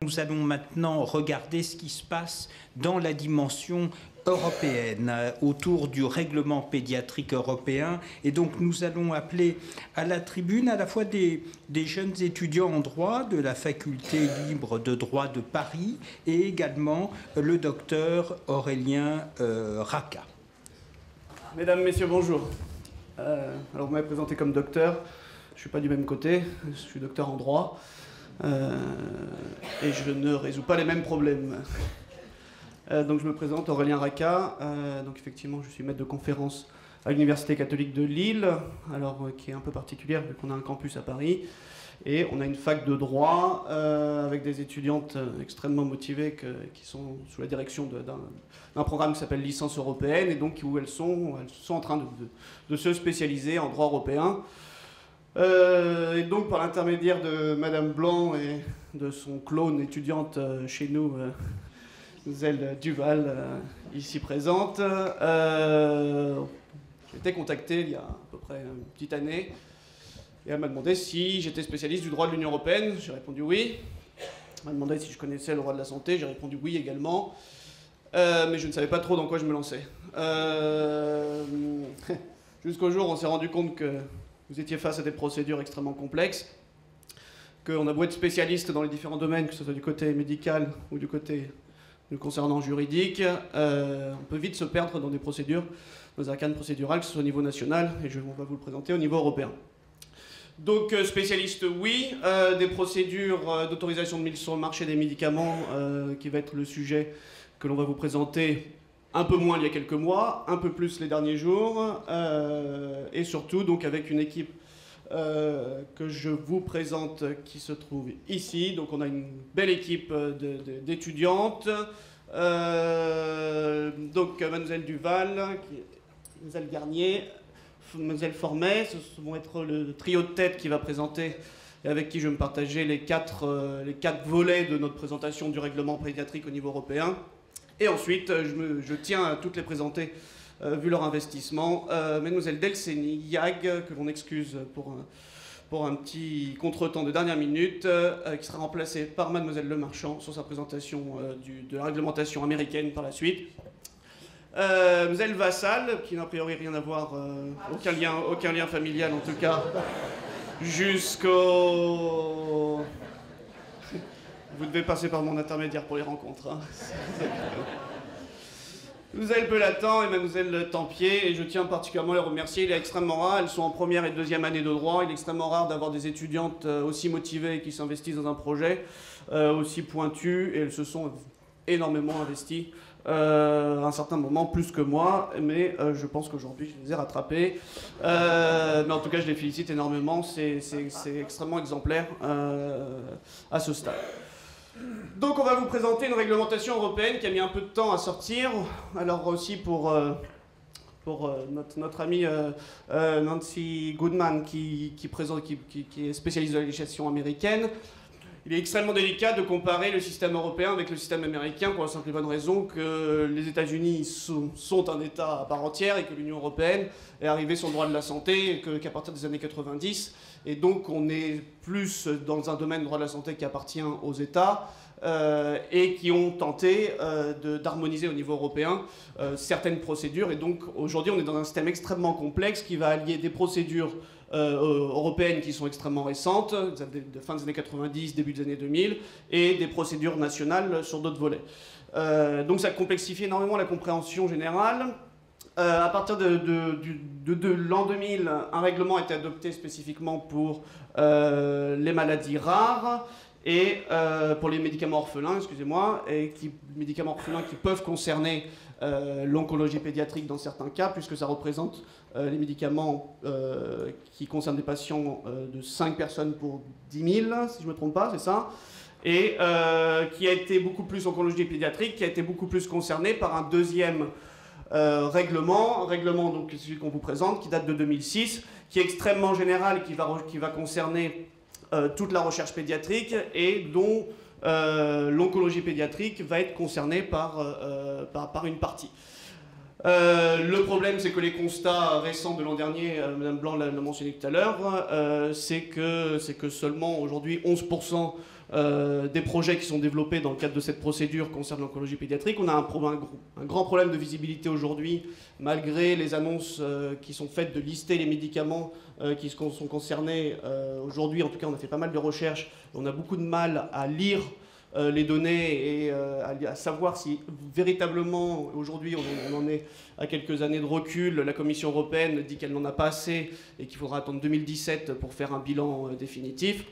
Nous allons maintenant regarder ce qui se passe dans la dimension européenne, autour du règlement pédiatrique européen. Et donc nous allons appeler à la tribune à la fois des jeunes étudiants en droit de la faculté libre de droit de Paris et également le docteur Aurélien Racah. Mesdames, Messieurs, bonjour. Alors vous m'avez présenté comme docteur, je ne suis pas du même côté, je suis docteur en droit. Et je ne résous pas les mêmes problèmes. Donc je me présente, Aurélien Racah. Donc effectivement, je suis maître de conférence à l'Université catholique de Lille, alors qui est un peu particulière vu qu'on a un campus à Paris. Et on a une fac de droit avec des étudiantes extrêmement motivées qui sont sous la direction d'un programme qui s'appelle Licence européenne, et donc où elles sont en train de se spécialiser en droit européen. Et donc par l'intermédiaire de Madame Blanc et de son clone étudiante chez nous, Zelle Duval, ici présente, j'ai été contacté il y a à peu près une petite année, et elle m'a demandé si j'étais spécialiste du droit de l'Union européenne. J'ai répondu oui. Elle m'a demandé si je connaissais le droit de la santé. J'ai répondu oui également, mais je ne savais pas trop dans quoi je me lançais. Jusqu'au jour où on s'est rendu compte que vous étiez face à des procédures extrêmement complexes, qu'on a beau être spécialiste dans les différents domaines, que ce soit du côté médical ou du côté concernant juridique, on peut vite se perdre dans des procédures, dans un cadre procédural, que ce soit au niveau national, et on va vous le présenter au niveau européen. Donc spécialiste, oui, des procédures d'autorisation de mise sur le marché des médicaments, qui va être le sujet que l'on va vous présenter. Un peu moins il y a quelques mois, un peu plus les derniers jours, et surtout donc avec une équipe que je vous présente qui se trouve ici. Donc on a une belle équipe d'étudiantes. Donc Mademoiselle Duval, Mademoiselle Garnier, Mademoiselle Formet, ce vont être le trio de tête qui va présenter et avec qui je vais me partager les quatre volets de notre présentation du règlement pédiatrique au niveau européen. Et ensuite, je tiens à toutes les présenter, vu leur investissement. Mademoiselle Delceni-Yag, que l'on excuse pour un petit contretemps de dernière minute, qui sera remplacée par Mademoiselle Lemarchand sur sa présentation de la réglementation américaine par la suite. Mademoiselle Vassal, qui n'a a priori rien à voir, aucun lien familial en tout cas, jusqu'au... Vous devez passer par mon intermédiaire pour les rencontres. Hein. Mademoiselle Pelatan et Mademoiselle Tempier, et je tiens particulièrement à les remercier. Il est extrêmement rare, elles sont en première et deuxième année de droit. Il est extrêmement rare d'avoir des étudiantes aussi motivées et qui s'investissent dans un projet aussi pointu, et elles se sont énormément investies à un certain moment, plus que moi, mais je pense qu'aujourd'hui je les ai rattrapées. Mais en tout cas, je les félicite énormément, c'est extrêmement exemplaire à ce stade. Donc on va vous présenter une réglementation européenne qui a mis un peu de temps à sortir. Alors aussi pour notre amie Nancy Goodman qui est spécialiste de la législation américaine. Il est extrêmement délicat de comparer le système européen avec le système américain pour la simple et bonne raison que les États-Unis sont un État à part entière et que l'Union européenne est arrivée sur le droit de la santé qu'à partir des années 90. Et donc on est plus dans un domaine de droit de la santé qui appartient aux États et qui ont tenté d'harmoniser au niveau européen certaines procédures. Et donc aujourd'hui on est dans un système extrêmement complexe qui va allier des procédures européennes qui sont extrêmement récentes, de fin des années 90, début des années 2000, et des procédures nationales sur d'autres volets. Donc ça complexifie énormément la compréhension générale. À partir de l'an 2000, un règlement a été adopté spécifiquement pour les maladies rares et pour les médicaments orphelins, excusez-moi, et médicaments orphelins qui peuvent concerner l'oncologie pédiatrique dans certains cas, puisque ça représente les médicaments qui concernent des patients de 5 personnes pour 10 000, si je ne me trompe pas, c'est ça, et qui a été beaucoup plus oncologie pédiatrique, qui a été beaucoup plus concerné par un deuxième règlement donc celui qu'on vous présente, qui date de 2006, qui est extrêmement général, qui va concerner toute la recherche pédiatrique et dont l'oncologie pédiatrique va être concernée par une partie. Le problème, c'est que les constats récents de l'an dernier, Mme Blanc l'a mentionné tout à l'heure, c'est que seulement aujourd'hui 11% des projets qui sont développés dans le cadre de cette procédure concernant l'oncologie pédiatrique. On a un grand problème de visibilité aujourd'hui, malgré les annonces qui sont faites de lister les médicaments qui sont concernés. Aujourd'hui, en tout cas, on a fait pas mal de recherches. On a beaucoup de mal à lire les données et à savoir si véritablement, aujourd'hui on en est à quelques années de recul, la Commission européenne dit qu'elle n'en a pas assez et qu'il faudra attendre 2017 pour faire un bilan définitif.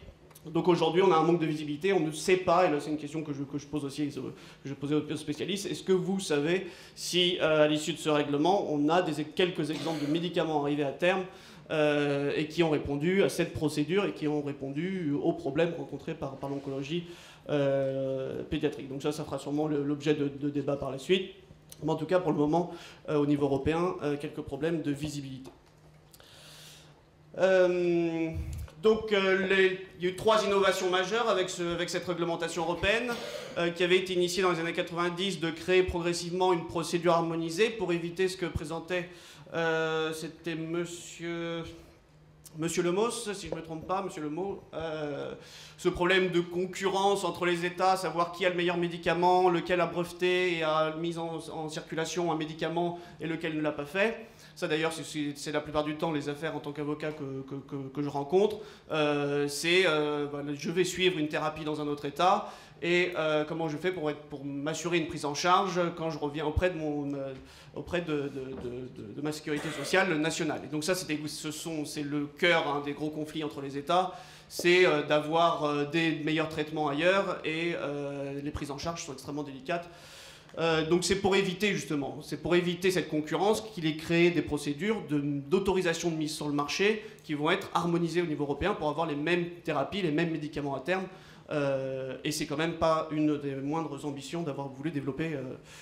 Donc aujourd'hui on a un manque de visibilité, on ne sait pas, et là c'est une question que je pose aussi, que je posais aux spécialistes, est-ce que vous savez si à l'issue de ce règlement on a quelques exemples de médicaments arrivés à terme et qui ont répondu à cette procédure et qui ont répondu aux problèmes rencontrés par l'oncologie pédiatrique. Donc ça fera sûrement l'objet de débats par la suite. Mais en tout cas, pour le moment, au niveau européen, quelques problèmes de visibilité. Donc il y a eu 3 innovations majeures avec cette réglementation européenne qui avait été initiée dans les années 90 de créer progressivement une procédure harmonisée pour éviter ce que présentait, c'était Monsieur Lemos, si je ne me trompe pas, Monsieur Lemos, ce problème de concurrence entre les États, savoir qui a le meilleur médicament, lequel a breveté et a mis en circulation un médicament et lequel ne l'a pas fait. Ça d'ailleurs, c'est la plupart du temps les affaires en tant qu'avocat que je rencontre. Je vais suivre une thérapie dans un autre État et comment je fais pour m'assurer une prise en charge quand je reviens auprès de ma sécurité sociale nationale. Et donc ça, c'est le cœur des gros conflits entre les États, c'est d'avoir des meilleurs traitements ailleurs et les prises en charge sont extrêmement délicates. Donc c'est pour éviter cette concurrence qu'il est créé des procédures d'autorisation de mise sur le marché qui vont être harmonisées au niveau européen pour avoir les mêmes thérapies, les mêmes médicaments à terme. Et c'est quand même pas une des moindres ambitions d'avoir voulu développer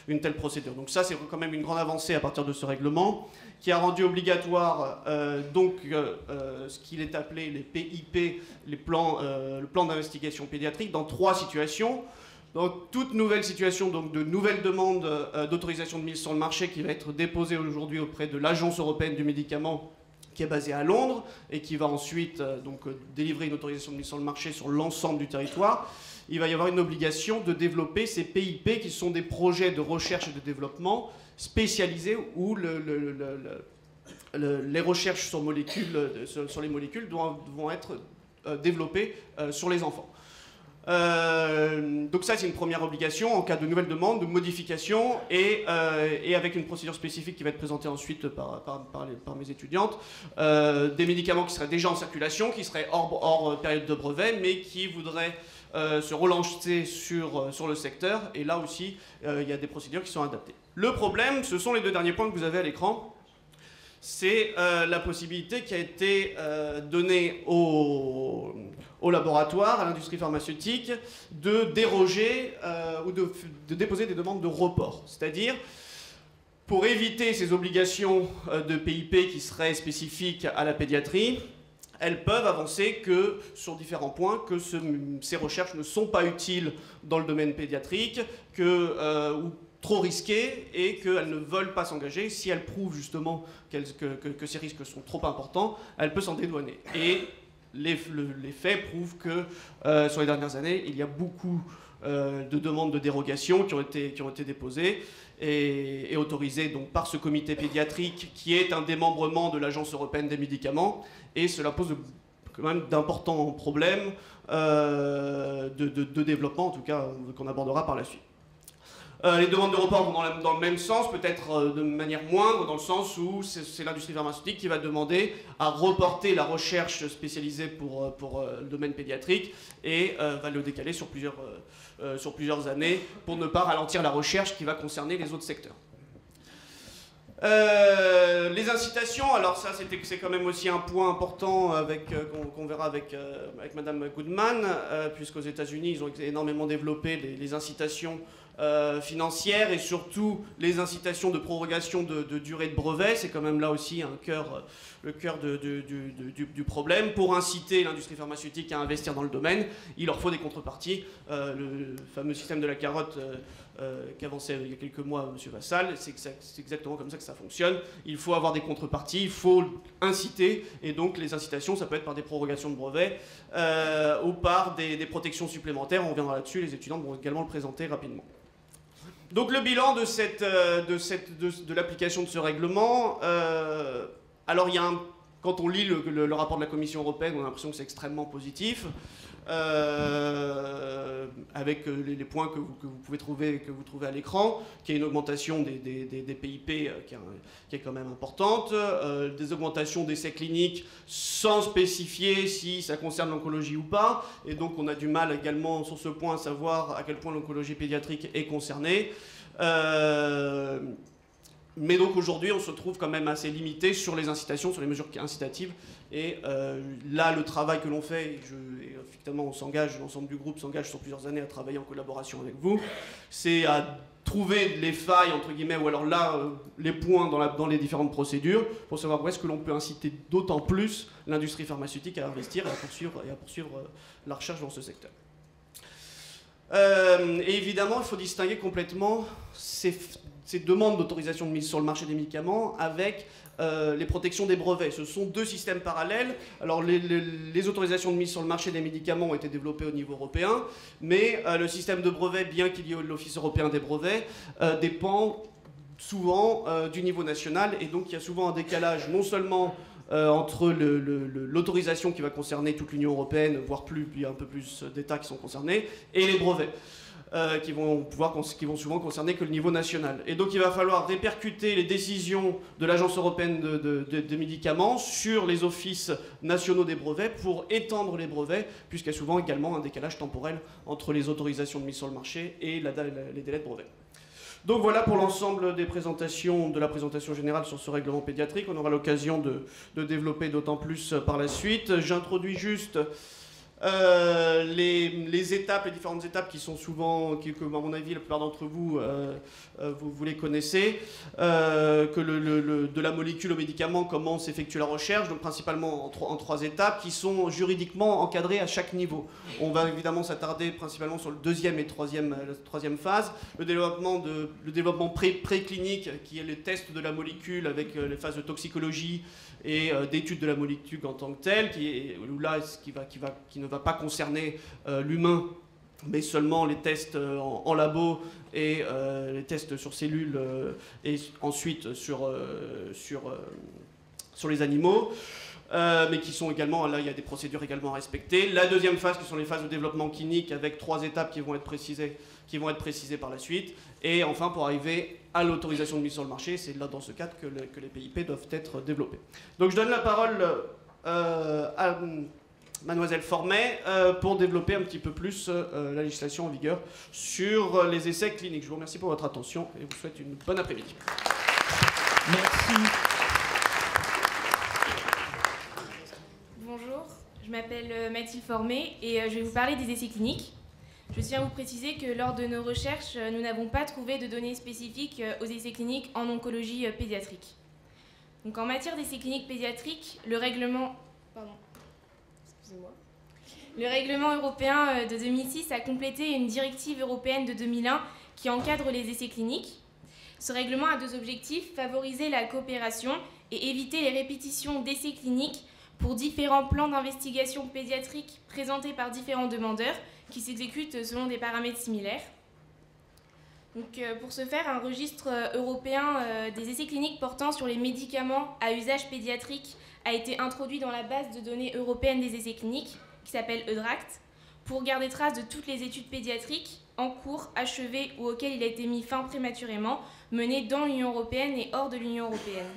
une telle procédure. Donc ça, c'est quand même une grande avancée à partir de ce règlement qui a rendu obligatoire ce qu'il est appelé les PIP, le plan d'investigation pédiatrique, dans 3 situations. Dans toute nouvelle situation, donc de nouvelles demandes d'autorisation de mise sur le marché qui va être déposée aujourd'hui auprès de l'Agence européenne du médicament qui est basée à Londres et qui va ensuite délivrer une autorisation de mise sur le marché sur l'ensemble du territoire, il va y avoir une obligation de développer ces PIP qui sont des projets de recherche et de développement spécialisés où les recherches sur les molécules vont être développées sur les enfants. Donc ça, c'est une première obligation en cas de nouvelle demande, de modification et avec une procédure spécifique qui va être présentée ensuite par mes étudiantes, des médicaments qui seraient déjà en circulation, qui seraient hors période de brevet, mais qui voudraient se relancer sur le secteur. Et là aussi, il y a des procédures qui sont adaptées. Le problème, ce sont les 2 derniers points que vous avez à l'écran. C'est la possibilité qui a été donnée au laboratoire, à l'industrie pharmaceutique, de déroger ou de déposer des demandes de report. C'est-à-dire, pour éviter ces obligations de PIP qui seraient spécifiques à la pédiatrie, elles peuvent avancer que sur différents points, que ces recherches ne sont pas utiles dans le domaine pédiatrique, ou trop risquées et qu'elles ne veulent pas s'engager. Si elles prouvent justement que ces risques sont trop importants, elles peuvent s'en dédouaner. Et les faits prouvent que sur les dernières années, il y a beaucoup de demandes de dérogation qui ont été déposées et autorisées donc, par ce comité pédiatrique qui est un démembrement de l'Agence européenne des médicaments. Et cela pose quand même d'importants problèmes de développement, en tout cas, qu'on abordera par la suite. Les demandes de report vont dans le même sens, peut-être de manière moindre, dans le sens où c'est l'industrie pharmaceutique qui va demander à reporter la recherche spécialisée pour le domaine pédiatrique et va le décaler sur plusieurs années pour ne pas ralentir la recherche qui va concerner les autres secteurs. Les incitations, alors ça c'est quand même aussi un point important qu'on verra avec Madame Goodman, puisqu'aux États-Unis ils ont énormément développé les incitations financières et surtout les incitations de prorogation de durée de brevet. C'est quand même là aussi le cœur du problème. Pour inciter l'industrie pharmaceutique à investir dans le domaine, il leur faut des contreparties. Le fameux système de la carotte qu'avançait il y a quelques mois M. Vassal, c'est exactement comme ça que ça fonctionne. Il faut avoir des contreparties, il faut inciter, et donc les incitations, ça peut être par des prorogations de brevets ou par des protections supplémentaires. On reviendra là-dessus, les étudiants vont également le présenter rapidement. Donc le bilan de l'application de ce règlement, alors quand on lit le rapport de la Commission européenne, on a l'impression que c'est extrêmement positif, avec les points que vous trouvez à l'écran, qui est une augmentation des PIP qui est quand même importante, des augmentations d'essais cliniques sans spécifier si ça concerne l'oncologie ou pas, et donc on a du mal également sur ce point à savoir à quel point l'oncologie pédiatrique est concernée. Mais donc aujourd'hui, on se trouve quand même assez limité sur les incitations, sur les mesures incitatives. Et là, le travail que l'on fait, et effectivement, l'ensemble du groupe s'engage sur plusieurs années à travailler en collaboration avec vous, c'est à trouver les failles, entre guillemets, ou alors là, les points dans les différentes procédures, pour savoir où est-ce que l'on peut inciter d'autant plus l'industrie pharmaceutique à investir et à poursuivre la recherche dans ce secteur. Et évidemment, il faut distinguer complètement ces demandes d'autorisation de mise sur le marché des médicaments avec les protections des brevets. Ce sont deux systèmes parallèles. Alors les autorisations de mise sur le marché des médicaments ont été développées au niveau européen, mais le système de brevets, bien qu'il y ait l'Office européen des brevets, dépend souvent du niveau national, et donc il y a souvent un décalage non seulement entre l'autorisation qui va concerner toute l'Union européenne, voire plus, il y a un peu plus d'États qui sont concernés, et les brevets. Qui vont souvent concerner que le niveau national. Et donc il va falloir répercuter les décisions de l'Agence européenne des médicaments sur les offices nationaux des brevets pour étendre les brevets, puisqu'il y a souvent également un décalage temporel entre les autorisations de mise sur le marché et les délais de brevet. Donc voilà pour l'ensemble de la présentation générale sur ce règlement pédiatrique. On aura l'occasion de développer d'autant plus par la suite. J'introduis juste les étapes, les différentes étapes qui sont souvent, que à mon avis la plupart d'entre vous, vous les connaissez, de la molécule au médicament, comment s'effectue la recherche, donc principalement en trois étapes qui sont juridiquement encadrées à chaque niveau. On va évidemment s'attarder principalement sur le deuxième et la troisième phase, le développement préclinique qui est le test de la molécule avec les phases de toxicologie et d'études de la molécule en tant que telle, qui ne va pas concerner l'humain, mais seulement les tests en labo et les tests sur cellules et ensuite sur les animaux. Mais qui sont également, là il y a des procédures également à respecter. La deuxième phase, qui sont les phases de développement clinique avec 3 étapes qui vont être précisées par la suite. Et enfin, pour arriver à l'autorisation de mise sur le marché, c'est là dans ce cadre que les PIP doivent être développés. Donc je donne la parole à Mademoiselle Formet pour développer un petit peu plus la législation en vigueur sur les essais cliniques. Je vous remercie pour votre attention et vous souhaite une bonne après-midi. Merci. Bonjour, je m'appelle Mathilde Formet et je vais vous parler des essais cliniques. Je tiens à vous préciser que lors de nos recherches, nous n'avons pas trouvé de données spécifiques aux essais cliniques en oncologie pédiatrique. Donc en matière d'essais cliniques pédiatriques, le règlement européen de 2006 a complété une directive européenne de 2001 qui encadre les essais cliniques. Ce règlement a 2 objectifs: favoriser la coopération et éviter les répétitions d'essais cliniques pour différents plans d'investigation pédiatrique présentés par différents demandeurs qui s'exécutent selon des paramètres similaires. Donc, pour ce faire, un registre européen des essais cliniques portant sur les médicaments à usage pédiatrique a été introduit dans la base de données européenne des essais cliniques, qui s'appelle EUDRACT, pour garder trace de toutes les études pédiatriques en cours, achevées ou auxquelles il a été mis fin prématurément, menées dans l'Union européenne et hors de l'Union européenne.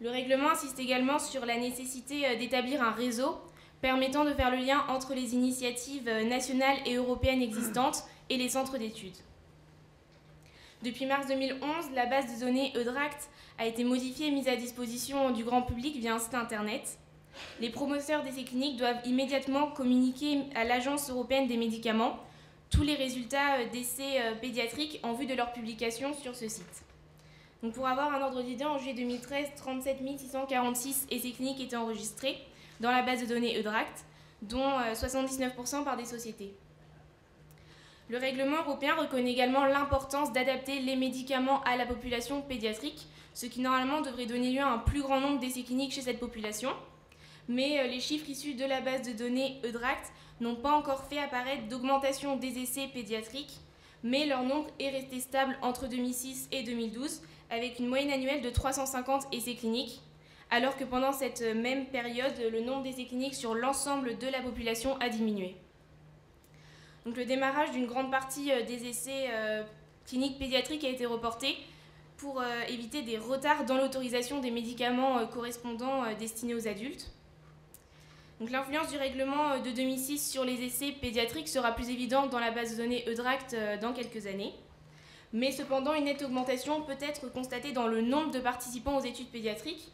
Le règlement insiste également sur la nécessité d'établir un réseau permettant de faire le lien entre les initiatives nationales et européennes existantes et les centres d'études. Depuis mars 2011, la base de données EUDRACT a été modifiée et mise à disposition du grand public via un site internet. Les promoteurs d'essais cliniques doivent immédiatement communiquer à l'Agence européenne des médicaments tous les résultats d'essais pédiatriques en vue de leur publication sur ce site. Donc pour avoir un ordre d'idée, en juillet 2013, 37 646 essais cliniques étaient enregistrés dans la base de données EUDRACT, dont 79% par des sociétés. Le règlement européen reconnaît également l'importance d'adapter les médicaments à la population pédiatrique, ce qui normalement devrait donner lieu à un plus grand nombre d'essais cliniques chez cette population. Mais les chiffres issus de la base de données EUDRACT n'ont pas encore fait apparaître d'augmentation des essais pédiatriques, mais leur nombre est resté stable entre 2006 et 2012, avec une moyenne annuelle de 350 essais cliniques, alors que pendant cette même période, le nombre d'essais cliniques sur l'ensemble de la population a diminué. Donc, le démarrage d'une grande partie des essais cliniques pédiatriques a été reporté pour éviter des retards dans l'autorisation des médicaments correspondants destinés aux adultes. Donc, l'influence du règlement de 2006 sur les essais pédiatriques sera plus évidente dans la base de données EUDRACT dans quelques années. Mais cependant, une nette augmentation peut être constatée dans le nombre de participants aux études pédiatriques.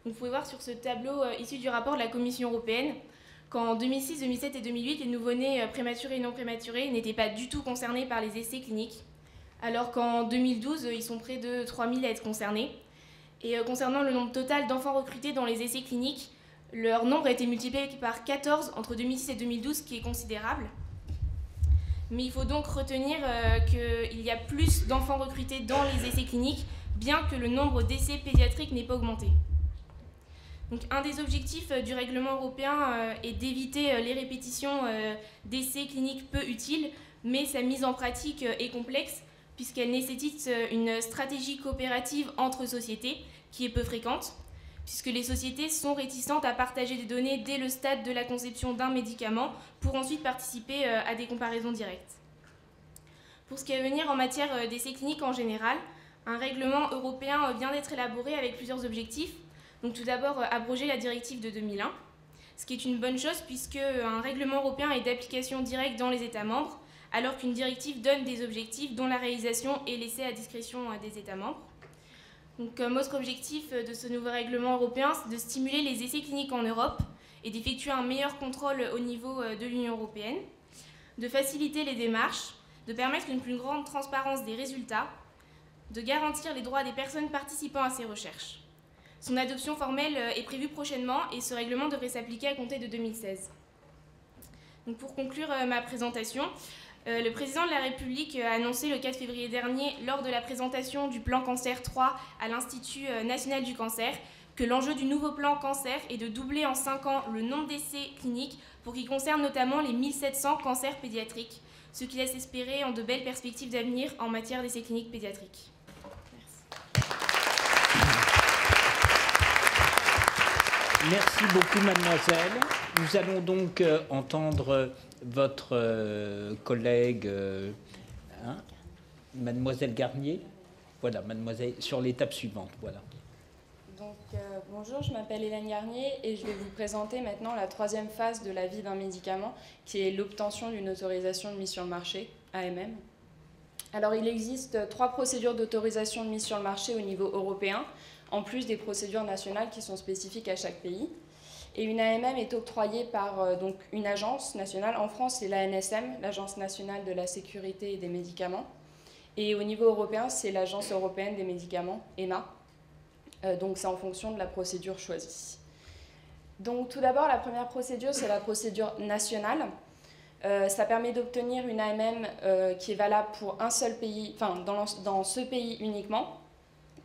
Donc, vous pouvez voir sur ce tableau issu du rapport de la Commission européenne qu'en 2006, 2007 et 2008, les nouveau-nés prématurés et non prématurés n'étaient pas du tout concernés par les essais cliniques, alors qu'en 2012, ils sont près de 3000 à être concernés. Et concernant le nombre total d'enfants recrutés dans les essais cliniques, leur nombre a été multiplié par 14 entre 2006 et 2012, ce qui est considérable. Mais il faut donc retenir qu'il y a plus d'enfants recrutés dans les essais cliniques, bien que le nombre d'essais pédiatriques n'ait pas augmenté. Donc, un des objectifs du règlement européen est d'éviter les répétitions d'essais cliniques peu utiles, mais sa mise en pratique est complexe, puisqu'elle nécessite une stratégie coopérative entre sociétés qui est peu fréquente, puisque les sociétés sont réticentes à partager des données dès le stade de la conception d'un médicament pour ensuite participer à des comparaisons directes. Pour ce qui est à venir en matière d'essais cliniques en général, un règlement européen vient d'être élaboré avec plusieurs objectifs. Donc tout d'abord, abroger la directive de 2001, ce qui est une bonne chose puisque un règlement européen est d'application directe dans les États membres, alors qu'une directive donne des objectifs dont la réalisation est laissée à discrétion des États membres. Donc, comme autre objectif de ce nouveau règlement européen, c'est de stimuler les essais cliniques en Europe et d'effectuer un meilleur contrôle au niveau de l'Union européenne, de faciliter les démarches, de permettre une plus grande transparence des résultats, de garantir les droits des personnes participant à ces recherches. Son adoption formelle est prévue prochainement et ce règlement devrait s'appliquer à compter de 2016. Donc pour conclure ma présentation, le président de la République a annoncé le 4 février dernier, lors de la présentation du plan Cancer 3 à l'Institut national du cancer, que l'enjeu du nouveau plan Cancer est de doubler en 5 ans le nombre d'essais cliniques pour qu'il concerne notamment les 1700 cancers pédiatriques, ce qui laisse espérer en de belles perspectives d'avenir en matière d'essais cliniques pédiatriques. Merci beaucoup, mademoiselle. Nous allons donc entendre votre collègue, mademoiselle Garnier. Voilà, mademoiselle, sur l'étape suivante. Voilà. Donc, bonjour, je m'appelle Hélène Garnier et je vais vous présenter maintenant la troisième phase de la vie d'un médicament, qui est l'obtention d'une autorisation de mise sur le marché, AMM. Alors, il existe 3 procédures d'autorisation de mise sur le marché au niveau européen, en plus des procédures nationales qui sont spécifiques à chaque pays. Et une AMM est octroyée par donc une agence nationale. En France, c'est l'ANSM, l'Agence nationale de la sécurité des médicaments. Et au niveau européen, c'est l'Agence européenne des médicaments, EMA. Donc c'est en fonction de la procédure choisie. Donc tout d'abord, la première procédure, c'est la procédure nationale. Ça permet d'obtenir une AMM qui est valable pour un seul pays, enfin dans ce pays uniquement.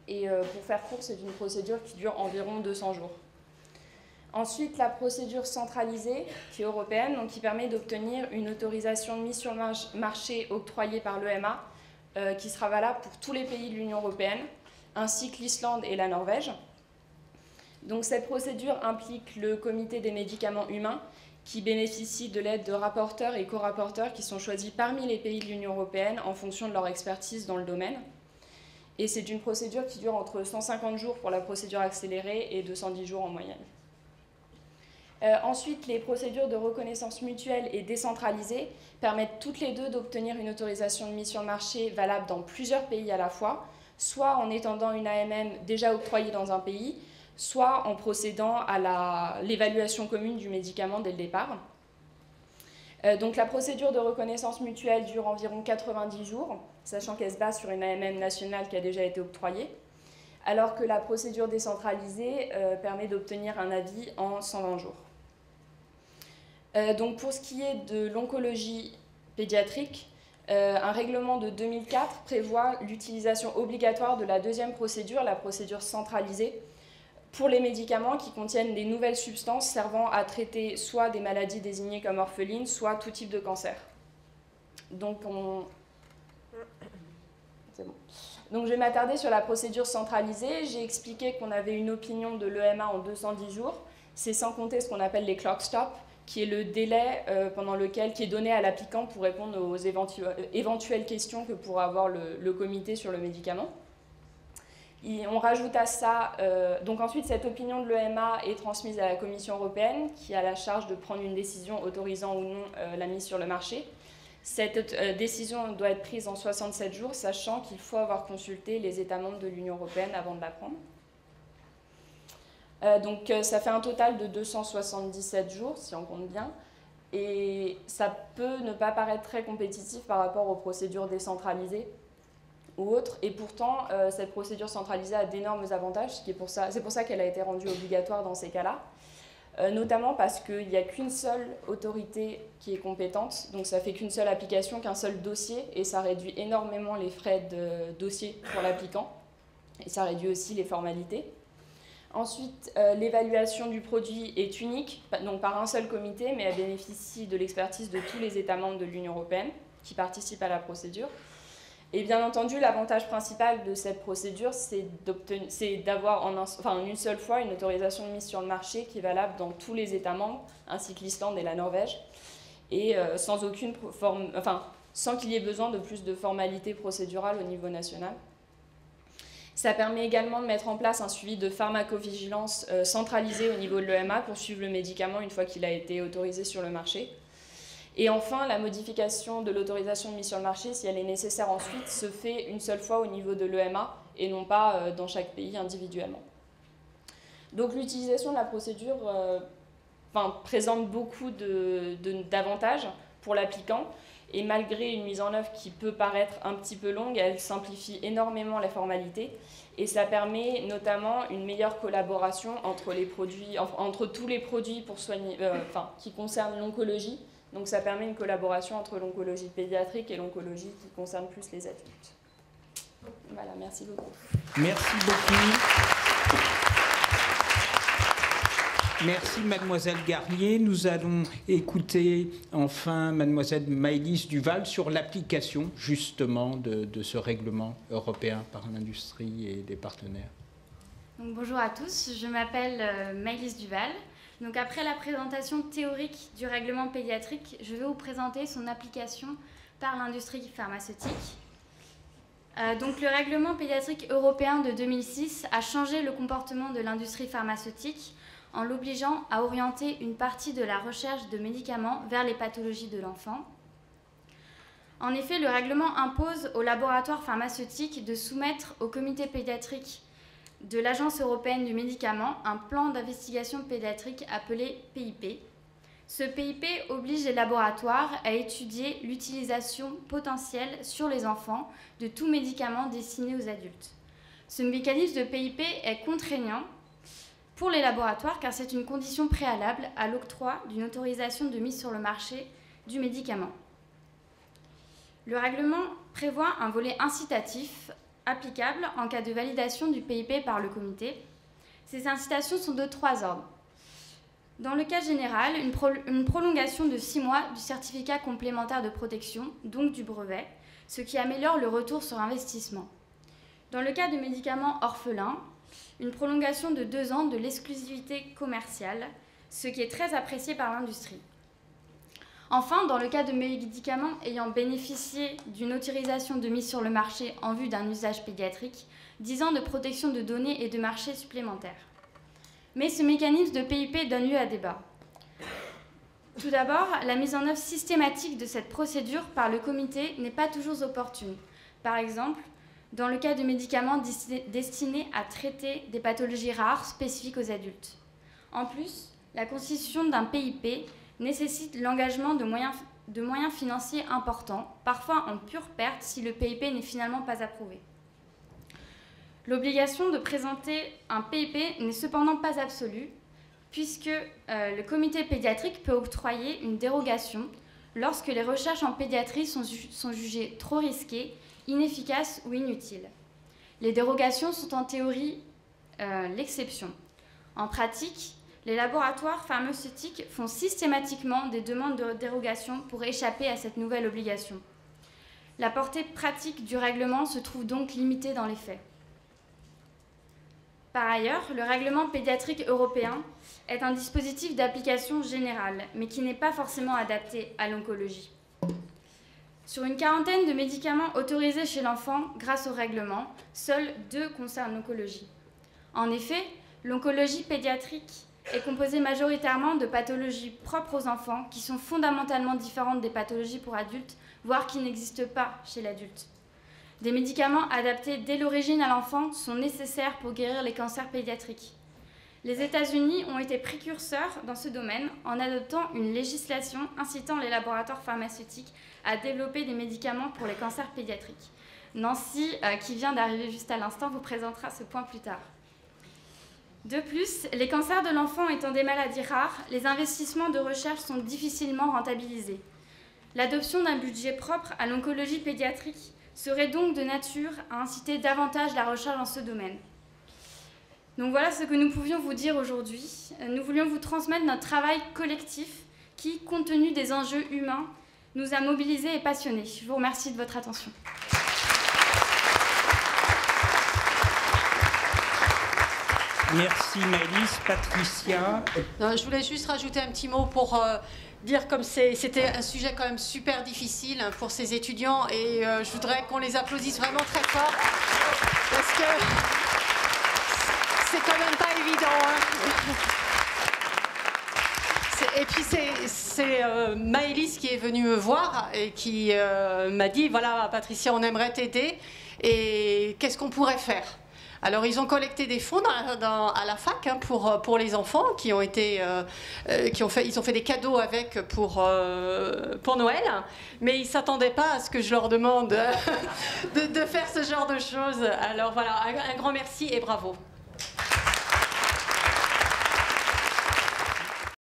Et pour faire court, c'est une procédure qui dure environ 200 jours. Ensuite, la procédure centralisée, qui est européenne, donc qui permet d'obtenir une autorisation de mise sur le marché octroyée par l'EMA, qui sera valable pour tous les pays de l'Union européenne, ainsi que l'Islande et la Norvège. Donc cette procédure implique le comité des médicaments humains, qui bénéficie de l'aide de rapporteurs et co-rapporteurs qui sont choisis parmi les pays de l'Union européenne en fonction de leur expertise dans le domaine. Et c'est une procédure qui dure entre 150 jours pour la procédure accélérée et 210 jours en moyenne. Ensuite, les procédures de reconnaissance mutuelle et décentralisée permettent toutes les deux d'obtenir une autorisation de mise sur le marché valable dans plusieurs pays à la fois, soit en étendant une AMM déjà octroyée dans un pays, soit en procédant à l'évaluation commune du médicament dès le départ. Donc la procédure de reconnaissance mutuelle dure environ 90 jours, sachant qu'elle se base sur une AMM nationale qui a déjà été octroyée, alors que la procédure décentralisée permet d'obtenir un avis en 120 jours. Donc pour ce qui est de l'oncologie pédiatrique, un règlement de 2004 prévoit l'utilisation obligatoire de la deuxième procédure, la procédure centralisée, pour les médicaments qui contiennent des nouvelles substances servant à traiter soit des maladies désignées comme orphelines, soit tout type de cancer. Donc, c'est bon. Donc je vais m'attarder sur la procédure centralisée. J'ai expliqué qu'on avait une opinion de l'EMA en 210 jours. C'est sans compter ce qu'on appelle les clock stops, qui est le délai pendant lequel qui est donné à l'applicant pour répondre aux éventuelles questions que pourra avoir le comité sur le médicament. On rajoute à ça, donc ensuite cette opinion de l'EMA est transmise à la Commission européenne qui a la charge de prendre une décision autorisant ou non la mise sur le marché. Cette décision doit être prise en 67 jours, sachant qu'il faut avoir consulté les États membres de l'Union européenne avant de la prendre. Donc ça fait un total de 277 jours, si on compte bien, et ça peut ne pas paraître très compétitif par rapport aux procédures décentralisées ou autres, et pourtant cette procédure centralisée a d'énormes avantages, c'est pour ça qu'elle a été rendue obligatoire dans ces cas-là, notamment parce qu'il n'y a qu'une seule autorité qui est compétente, donc ça fait qu'une seule application, qu'un seul dossier, et ça réduit énormément les frais de dossier pour l'applicant, et ça réduit aussi les formalités. Ensuite, l'évaluation du produit est unique, donc par un seul comité, mais elle bénéficie de l'expertise de tous les États membres de l'Union européenne qui participent à la procédure. Et bien entendu, l'avantage principal de cette procédure, c'est d'avoir en une seule fois une autorisation de mise sur le marché qui est valable dans tous les États membres, ainsi que l'Islande et la Norvège, et sans qu'il y ait besoin de plus de formalités procédurales au niveau national. Ça permet également de mettre en place un suivi de pharmacovigilance centralisé au niveau de l'EMA pour suivre le médicament une fois qu'il a été autorisé sur le marché. Et enfin, la modification de l'autorisation de mise sur le marché, si elle est nécessaire ensuite, se fait une seule fois au niveau de l'EMA et non pas dans chaque pays individuellement. Donc l'utilisation de la procédure présente beaucoup d'avantages pour l'applicant. Et malgré une mise en œuvre qui peut paraître un petit peu longue, elle simplifie énormément les formalités et ça permet notamment une meilleure collaboration entre tous les produits pour soigner, qui concernent l'oncologie. Donc ça permet une collaboration entre l'oncologie pédiatrique et l'oncologie qui concerne plus les adultes. Voilà, merci beaucoup. Merci beaucoup. Merci Mademoiselle Garnier. Nous allons écouter enfin Mademoiselle Maëlys Duval sur l'application justement de ce règlement européen par l'industrie et les partenaires. Donc, bonjour à tous, je m'appelle Maëlys Duval. Donc, après la présentation théorique du règlement pédiatrique, je vais vous présenter son application par l'industrie pharmaceutique. Donc, le règlement pédiatrique européen de 2006 a changé le comportement de l'industrie pharmaceutique en l'obligeant à orienter une partie de la recherche de médicaments vers les pathologies de l'enfant. En effet, le règlement impose aux laboratoires pharmaceutiques de soumettre au comité pédiatrique de l'Agence européenne du médicament un plan d'investigation pédiatrique appelé PIP. Ce PIP oblige les laboratoires à étudier l'utilisation potentielle sur les enfants de tout médicament destiné aux adultes. Ce mécanisme de PIP est contraignant pour les laboratoires car c'est une condition préalable à l'octroi d'une autorisation de mise sur le marché du médicament. Le règlement prévoit un volet incitatif applicable en cas de validation du PIP par le comité. Ces incitations sont de 3 ordres. Dans le cas général, une prolongation de 6 mois du certificat complémentaire de protection, donc du brevet, ce qui améliore le retour sur investissement. Dans le cas de médicaments orphelins, une prolongation de 2 ans de l'exclusivité commerciale, ce qui est très apprécié par l'industrie. Enfin, dans le cas de médicaments ayant bénéficié d'une autorisation de mise sur le marché en vue d'un usage pédiatrique, 10 ans de protection de données et de marché supplémentaires. Mais ce mécanisme de PIP donne lieu à débat. Tout d'abord, la mise en œuvre systématique de cette procédure par le comité n'est pas toujours opportune. Par exemple, dans le cas de médicaments destinés à traiter des pathologies rares spécifiques aux adultes. En plus, la constitution d'un PIP nécessite l'engagement de moyens financiers importants, parfois en pure perte si le PIP n'est finalement pas approuvé. L'obligation de présenter un PIP n'est cependant pas absolue, puisque le comité pédiatrique peut octroyer une dérogation lorsque les recherches en pédiatrie sont jugées trop risquées, inefficaces ou inutiles. Les dérogations sont en théorie l'exception. En pratique, les laboratoires pharmaceutiques font systématiquement des demandes de dérogation pour échapper à cette nouvelle obligation. La portée pratique du règlement se trouve donc limitée dans les faits. Par ailleurs, le règlement pédiatrique européen est un dispositif d'application générale, mais qui n'est pas forcément adapté à l'oncologie. Sur une quarantaine de médicaments autorisés chez l'enfant grâce au règlement, seuls 2 concernent l'oncologie. En effet, l'oncologie pédiatrique est composée majoritairement de pathologies propres aux enfants qui sont fondamentalement différentes des pathologies pour adultes, voire qui n'existent pas chez l'adulte. Des médicaments adaptés dès l'origine à l'enfant sont nécessaires pour guérir les cancers pédiatriques. Les États-Unis ont été précurseurs dans ce domaine en adoptant une législation incitant les laboratoires pharmaceutiques à développer des médicaments pour les cancers pédiatriques. Nancy, qui vient d'arriver juste à l'instant, vous présentera ce point plus tard. De plus, les cancers de l'enfant étant des maladies rares, les investissements de recherche sont difficilement rentabilisés. L'adoption d'un budget propre à l'oncologie pédiatrique serait donc de nature à inciter davantage la recherche dans ce domaine. Donc voilà ce que nous pouvions vous dire aujourd'hui. Nous voulions vous transmettre notre travail collectif qui, compte tenu des enjeux humains, nous a mobilisés et passionnés. Je vous remercie de votre attention. Merci Maëlys. Patricia. Non, je voulais juste rajouter un petit mot pour dire comme c'était un sujet quand même super difficile pour ces étudiants et je voudrais qu'on les applaudisse vraiment très fort parce que c'est quand même pas évident. Et puis c'est Maëlys qui est venue me voir et qui m'a dit voilà Patricia, on aimerait t'aider et qu'est-ce qu'on pourrait faire? Alors ils ont collecté des fonds à la fac pour les enfants qui ont été ils ont fait des cadeaux avec pour Noël, mais ils s'attendaient pas à ce que je leur demande de faire ce genre de choses. Alors voilà, un grand merci et bravo.